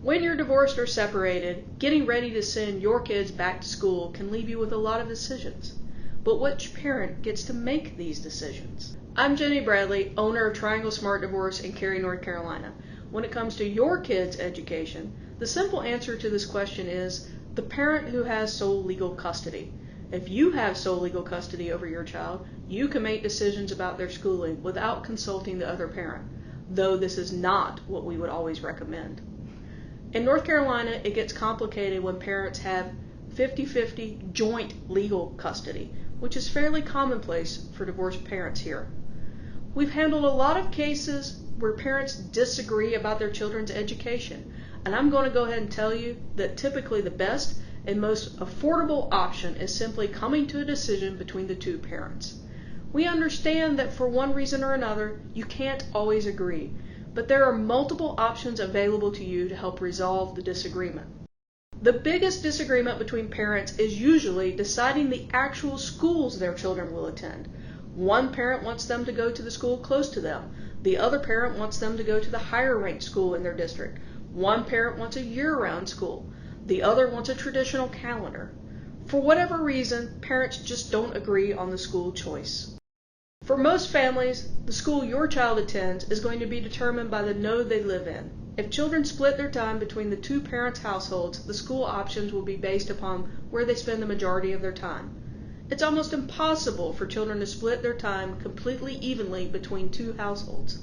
When you're divorced or separated, getting ready to send your kids back to school can leave you with a lot of decisions. But which parent gets to make these decisions? I'm Jenny Bradley, owner of Triangle Smart Divorce in Cary, North Carolina. When it comes to your kids' education, the simple answer to this question is the parent who has sole legal custody. If you have sole legal custody over your child, you can make decisions about their schooling without consulting the other parent, though this is not what we would always recommend. In North Carolina, it gets complicated when parents have 50-50 joint legal custody, which is fairly commonplace for divorced parents here. We've handled a lot of cases where parents disagree about their children's education, and I'm going to go ahead and tell you that typically the best and most affordable option is simply coming to a decision between the two parents. We understand that for one reason or another, you can't always agree, but there are multiple options available to you to help resolve the disagreement. The biggest disagreement between parents is usually deciding the actual schools their children will attend. One parent wants them to go to the school close to them. The other parent wants them to go to the higher ranked school in their district. One parent wants a year-round school. The other wants a traditional calendar. For whatever reason, parents just don't agree on the school choice. For most families, the school your child attends is going to be determined by the node they live in. If children split their time between the two parents' households, the school options will be based upon where they spend the majority of their time. It's almost impossible for children to split their time completely evenly between two households.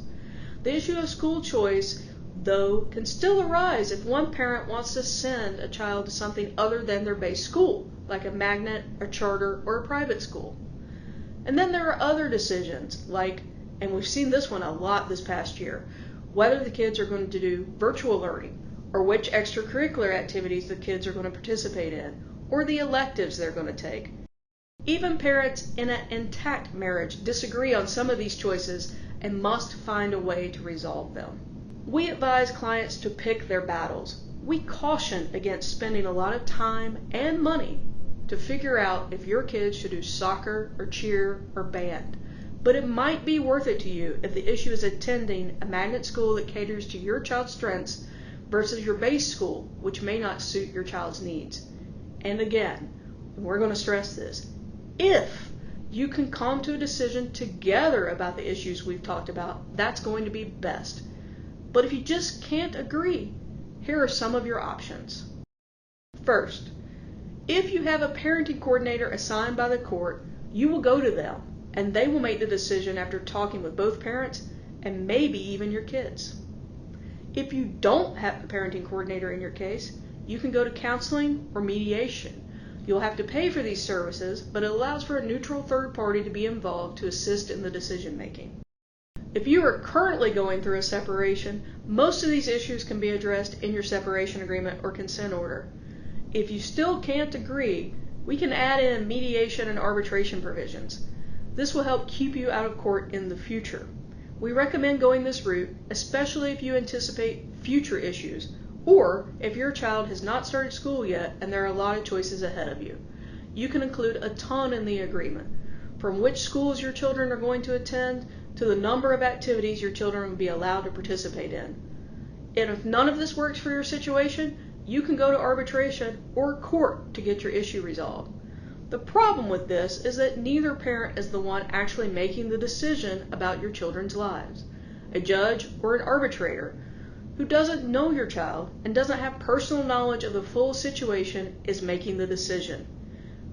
The issue of school choice, though, can still arise if one parent wants to send a child to something other than their base school, like a magnet, a charter, or a private school. And then there are other decisions, like, and we've seen this one a lot this past year, whether the kids are going to do virtual learning, or which extracurricular activities the kids are going to participate in, or the electives they're going to take. Even parents in an intact marriage disagree on some of these choices and must find a way to resolve them. We advise clients to pick their battles. We caution against spending a lot of time and money to figure out if your kids should do soccer or cheer or band. But it might be worth it to you if the issue is attending a magnet school that caters to your child's strengths versus your base school, which may not suit your child's needs. And again, we're going to stress this, if you can come to a decision together about the issues we've talked about, that's going to be best. But if you just can't agree, here are some of your options. First, if you have a parenting coordinator assigned by the court, you will go to them, and they will make the decision after talking with both parents and maybe even your kids. If you don't have a parenting coordinator in your case, you can go to counseling or mediation. You'll have to pay for these services, but it allows for a neutral third party to be involved to assist in the decision making. If you are currently going through a separation, most of these issues can be addressed in your separation agreement or consent order. If you still can't agree, we can add in mediation and arbitration provisions. This will help keep you out of court in the future. We recommend going this route, especially if you anticipate future issues, or if your child has not started school yet and there are a lot of choices ahead of you. You can include a ton in the agreement, from which schools your children are going to attend to the number of activities your children will be allowed to participate in. And if none of this works for your situation, you can go to arbitration or court to get your issue resolved. The problem with this is that neither parent is the one actually making the decision about your children's lives. A judge or an arbitrator who doesn't know your child and doesn't have personal knowledge of the full situation is making the decision.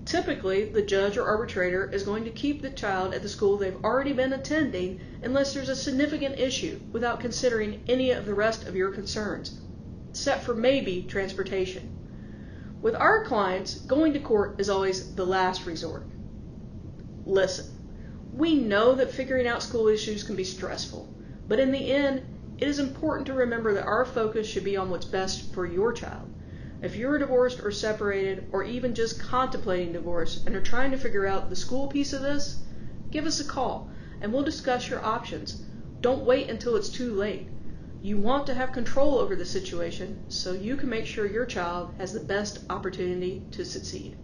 Typically, the judge or arbitrator is going to keep the child at the school they've already been attending unless there's a significant issue without considering any of the rest of your concerns, except for maybe transportation. With our clients, going to court is always the last resort. Listen, we know that figuring out school issues can be stressful, but in the end, it is important to remember that our focus should be on what's best for your child. If you're divorced or separated, or even just contemplating divorce and are trying to figure out the school piece of this, give us a call and we'll discuss your options. Don't wait until it's too late. You want to have control over the situation so you can make sure your child has the best opportunity to succeed.